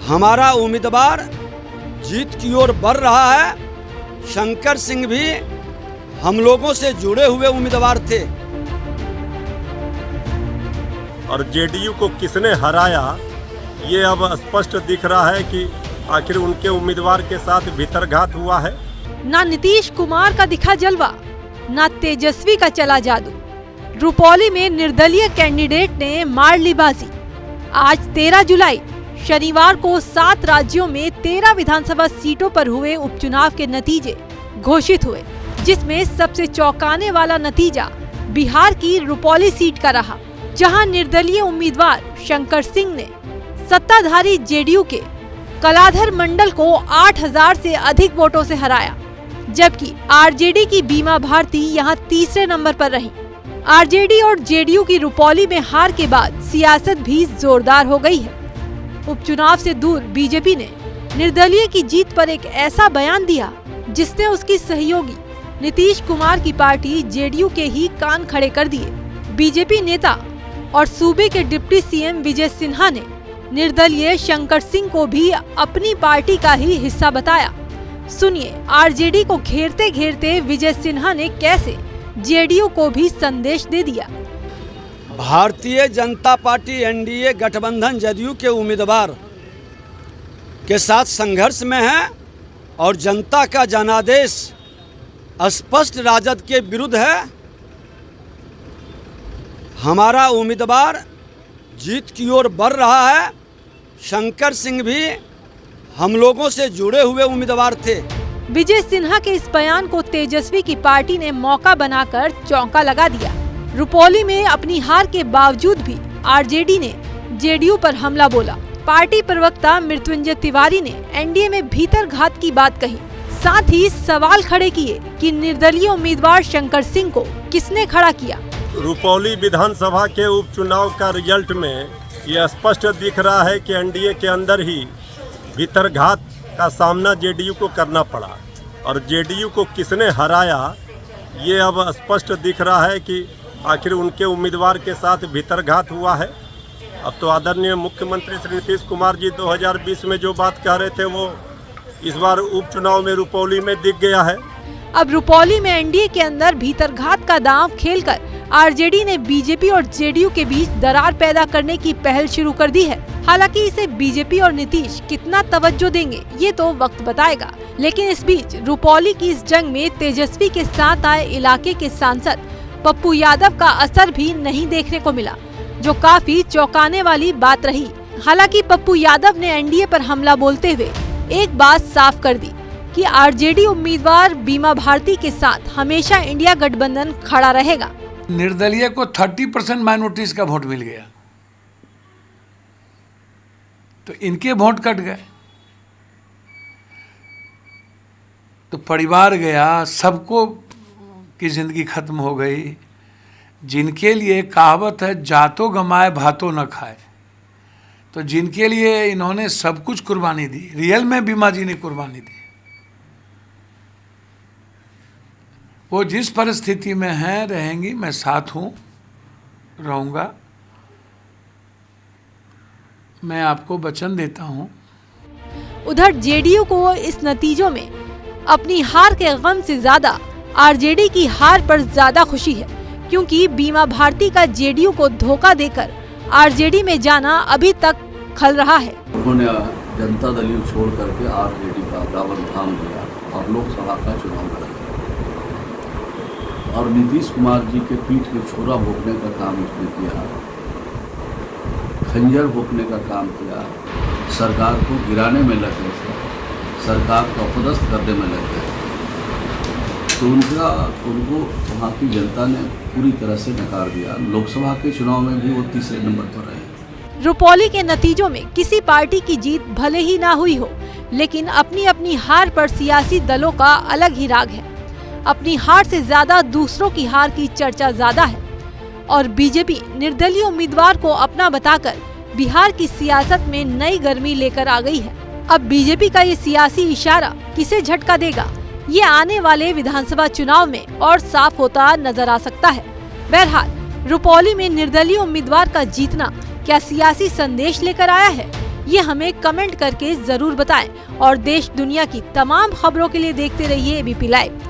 हमारा उम्मीदवार जीत की ओर बढ़ रहा है। शंकर सिंह भी हम लोगों से जुड़े हुए उम्मीदवार थे। और जेडीयू को किसने हराया ये अब स्पष्ट दिख रहा है कि आखिर उनके उम्मीदवार के साथ भीतरघात हुआ है। ना नीतीश कुमार का दिखा जलवा, ना तेजस्वी का चला जादू। रुपौली में निर्दलीय कैंडिडेट ने मार ली बाजी। आज 13 जुलाई शनिवार को 7 राज्यों में 13 विधानसभा सीटों पर हुए उपचुनाव के नतीजे घोषित हुए, जिसमें सबसे चौंकाने वाला नतीजा बिहार की रुपौली सीट का रहा, जहां निर्दलीय उम्मीदवार शंकर सिंह ने सत्ताधारी जेडीयू के कलाधर मंडल को 8000 से अधिक वोटों से हराया, जबकि आरजेडी की बीमा भारती यहां तीसरे नंबर पर रही। आरजेडी और जेडीयू की रुपौली में हार के बाद सियासत भी जोरदार हो गई है। उपचुनाव से दूर बीजेपी ने निर्दलीय की जीत पर एक ऐसा बयान दिया जिसने उसकी सहयोगी नीतीश कुमार की पार्टी जेडीयू के ही कान खड़े कर दिए। बीजेपी नेता और सूबे के डिप्टी सीएम विजय सिन्हा ने निर्दलीय शंकर सिंह को भी अपनी पार्टी का ही हिस्सा बताया। सुनिए आरजेडी को घेरते घेरते विजय सिन्हा ने कैसे जेडीयू को भी संदेश दे दिया। भारतीय जनता पार्टी एनडीए गठबंधन जदयू के उम्मीदवार के साथ संघर्ष में है और जनता का जनादेश स्पष्ट राजद के विरुद्ध है। हमारा उम्मीदवार जीत की ओर बढ़ रहा है। शंकर सिंह भी हम लोगों से जुड़े हुए उम्मीदवार थे। विजय सिन्हा के इस बयान को तेजस्वी की पार्टी ने मौका बनाकर चौंका लगा दिया। रुपौली में अपनी हार के बावजूद भी आरजेडी ने जेडीयू पर हमला बोला। पार्टी प्रवक्ता मृत्युंजय तिवारी ने एनडीए में भीतरघात की बात कही, साथ ही सवाल खड़े किए कि निर्दलीय उम्मीदवार शंकर सिंह को किसने खड़ा किया। रुपौली विधानसभा के उपचुनाव का रिजल्ट में यह स्पष्ट दिख रहा है कि एनडीए के अंदर ही भीतरघात का सामना जेडीयू को करना पड़ा और जेडीयू को किसने हराया ये अब स्पष्ट दिख रहा है कि आखिर उनके उम्मीदवार के साथ भीतरघात हुआ है। अब तो आदरणीय मुख्यमंत्री श्री नीतीश कुमार जी 2020 में जो बात कह रहे थे वो इस बार उपचुनाव में रुपौली में दिख गया है। अब रुपौली में एनडीए के अंदर भीतरघात का दांव खेलकर आरजेडी ने बीजेपी और जेडीयू के बीच दरार पैदा करने की पहल शुरू कर दी है। हालांकि इसे बीजेपी और नीतीश कितना तवज्जो देंगे ये तो वक्त बताएगा। लेकिन इस बीच रुपौली की इस जंग में तेजस्वी के साथ आए इलाके के सांसद पप्पू यादव का असर भी नहीं देखने को मिला, जो काफी चौंकाने वाली बात रही। हालांकि पप्पू यादव ने एनडीए पर हमला बोलते हुए एक बात साफ कर दी कि आरजेडी उम्मीदवार बीमा भारती के साथ हमेशा इंडिया गठबंधन खड़ा रहेगा। निर्दलीय को 30% माइनॉरिटीज का वोट मिल गया तो इनके वोट कट गए तो परिवार गया, सबको की जिंदगी खत्म हो गई। जिनके लिए कहावत है जातो गमाए भातो न खाए, तो जिनके लिए इन्होंने सब कुछ कुर्बानी दी, रियल में बीमा जी ने कुर्बानी दी। वो जिस परिस्थिति में हैं रहेंगी, मैं साथ हूँ, रहूँगा। मैं आपको वचन देता हूँ। उधर जेडीयू को इस नतीजों में अपनी हार के गम से ज्यादा आरजेडी की हार पर ज्यादा खुशी है, क्योंकि बीमा भारती का जेडीयू को धोखा देकर आरजेडी में जाना अभी तक खल रहा है। उन्होंने जनता दल यू छोड़ करके आरजेडी का दामन थाम लिया और लोकसभा का चुनाव लड़ा और नीतीश कुमार जी के पीठ पे छोरा भोंकने का काम उसने किया, खंजर भोंकने का काम किया, सरकार को गिराने में लग गए थे, सरकार को अपदस्थ करने में लग गए। तो उनको वहाँ की जनता ने पूरी तरह से नकार दिया। लोकसभा के चुनाव में भी वो तीसरे नंबर पर रहे। रुपौली के नतीजों में किसी पार्टी की जीत भले ही ना हुई हो, लेकिन अपनी अपनी हार पर सियासी दलों का अलग ही राग है। अपनी हार से ज्यादा दूसरों की हार की चर्चा ज्यादा है और बीजेपी निर्दलीय उम्मीदवार को अपना बताकर बिहार की सियासत में नई गर्मी लेकर आ गई है। अब बीजेपी का ये सियासी इशारा किसे झटका देगा, ये आने वाले विधानसभा चुनाव में और साफ होता नजर आ सकता है। बहरहाल रुपौली में निर्दलीय उम्मीदवार का जीतना क्या सियासी संदेश लेकर आया है ये हमें कमेंट करके जरूर बताएं और देश दुनिया की तमाम खबरों के लिए देखते रहिए एबीपी लाइव।